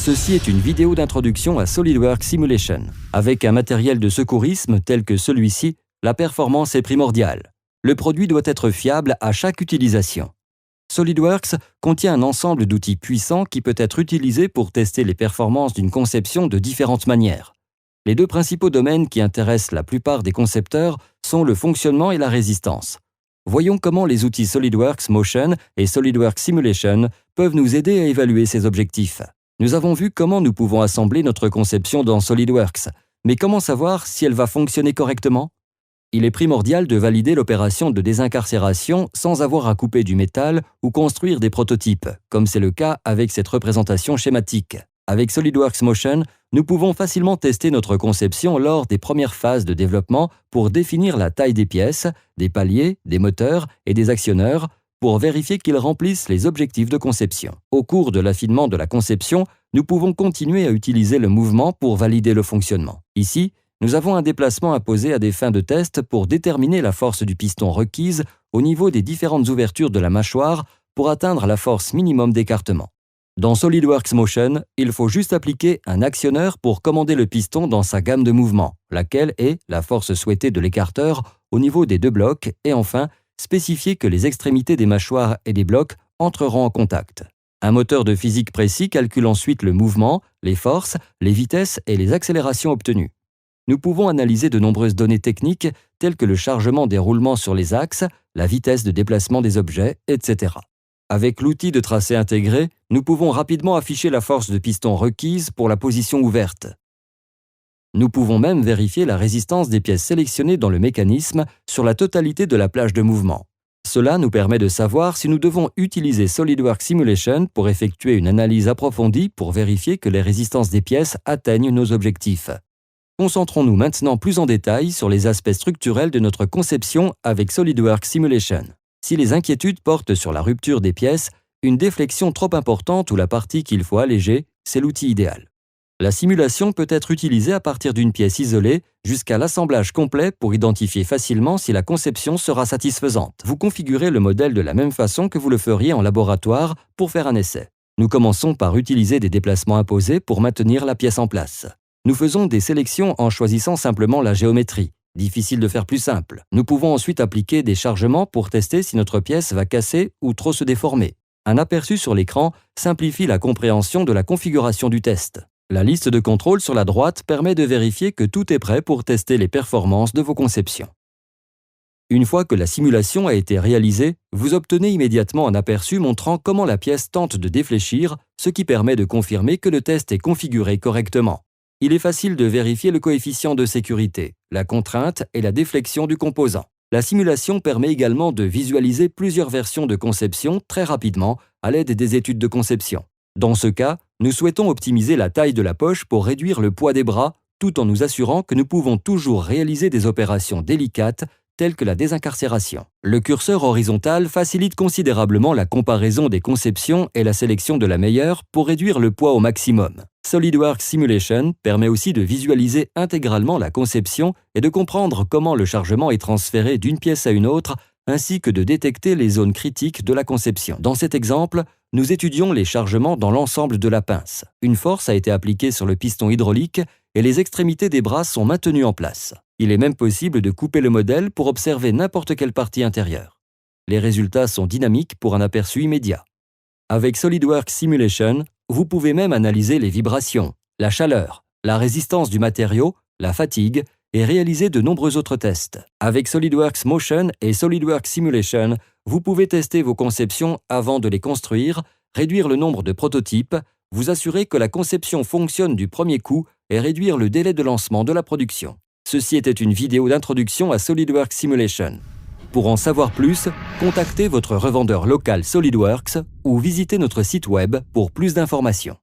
Ceci est une vidéo d'introduction à SolidWorks Simulation. Avec un matériel de secourisme tel que celui-ci, la performance est primordiale. Le produit doit être fiable à chaque utilisation. SolidWorks contient un ensemble d'outils puissants qui peut être utilisé pour tester les performances d'une conception de différentes manières. Les deux principaux domaines qui intéressent la plupart des concepteurs sont le fonctionnement et la résistance. Voyons comment les outils SolidWorks Motion et SolidWorks Simulation peuvent nous aider à évaluer ces objectifs. Nous avons vu comment nous pouvons assembler notre conception dans SolidWorks, mais comment savoir si elle va fonctionner correctement? Il est primordial de valider l'opération de désincarcération sans avoir à couper du métal ou construire des prototypes, comme c'est le cas avec cette représentation schématique. Avec SolidWorks Motion, nous pouvons facilement tester notre conception lors des premières phases de développement pour définir la taille des pièces, des paliers, des moteurs et des actionneurs pour vérifier qu'ils remplissent les objectifs de conception. Au cours de l'affinement de la conception, nous pouvons continuer à utiliser le mouvement pour valider le fonctionnement. Ici, nous avons un déplacement imposé à des fins de test pour déterminer la force du piston requise au niveau des différentes ouvertures de la mâchoire pour atteindre la force minimum d'écartement. Dans SolidWorks Motion, il faut juste appliquer un actionneur pour commander le piston dans sa gamme de mouvements, laquelle est la force souhaitée de l'écarteur au niveau des deux blocs et enfin, spécifier que les extrémités des mâchoires et des blocs entreront en contact. Un moteur de physique précis calcule ensuite le mouvement, les forces, les vitesses et les accélérations obtenues. Nous pouvons analyser de nombreuses données techniques telles que le chargement des roulements sur les axes, la vitesse de déplacement des objets, etc. Avec l'outil de tracé intégré, nous pouvons rapidement afficher la force de piston requise pour la position ouverte. Nous pouvons même vérifier la résistance des pièces sélectionnées dans le mécanisme sur la totalité de la plage de mouvement. Cela nous permet de savoir si nous devons utiliser SolidWorks Simulation pour effectuer une analyse approfondie pour vérifier que les résistances des pièces atteignent nos objectifs. Concentrons-nous maintenant plus en détail sur les aspects structurels de notre conception avec SolidWorks Simulation. Si les inquiétudes portent sur la rupture des pièces, une déflexion trop importante ou la partie qu'il faut alléger, c'est l'outil idéal. La simulation peut être utilisée à partir d'une pièce isolée jusqu'à l'assemblage complet pour identifier facilement si la conception sera satisfaisante. Vous configurez le modèle de la même façon que vous le feriez en laboratoire pour faire un essai. Nous commençons par utiliser des déplacements imposés pour maintenir la pièce en place. Nous faisons des sélections en choisissant simplement la géométrie. Difficile de faire plus simple. Nous pouvons ensuite appliquer des chargements pour tester si notre pièce va casser ou trop se déformer. Un aperçu sur l'écran simplifie la compréhension de la configuration du test. La liste de contrôle sur la droite permet de vérifier que tout est prêt pour tester les performances de vos conceptions. Une fois que la simulation a été réalisée, vous obtenez immédiatement un aperçu montrant comment la pièce tente de défléchir, ce qui permet de confirmer que le test est configuré correctement. Il est facile de vérifier le coefficient de sécurité, la contrainte et la déflexion du composant. La simulation permet également de visualiser plusieurs versions de conception très rapidement à l'aide des études de conception. Dans ce cas, nous souhaitons optimiser la taille de la poche pour réduire le poids des bras, tout en nous assurant que nous pouvons toujours réaliser des opérations délicates telles que la désincarcération. Le curseur horizontal facilite considérablement la comparaison des conceptions et la sélection de la meilleure pour réduire le poids au maximum. SolidWorks Simulation permet aussi de visualiser intégralement la conception et de comprendre comment le chargement est transféré d'une pièce à une autre, ainsi que de détecter les zones critiques de la conception. Dans cet exemple, nous étudions les chargements dans l'ensemble de la pince. Une force a été appliquée sur le piston hydraulique et les extrémités des bras sont maintenues en place. Il est même possible de couper le modèle pour observer n'importe quelle partie intérieure. Les résultats sont dynamiques pour un aperçu immédiat. Avec SolidWorks Simulation, vous pouvez même analyser les vibrations, la chaleur, la résistance du matériau, la fatigue et réaliser de nombreux autres tests. Avec SolidWorks Motion et SolidWorks Simulation, vous pouvez tester vos conceptions avant de les construire, réduire le nombre de prototypes, vous assurer que la conception fonctionne du premier coup et réduire le délai de lancement de la production. Ceci était une vidéo d'introduction à SolidWorks Simulation. Pour en savoir plus, contactez votre revendeur local SolidWorks ou visitez notre site web pour plus d'informations.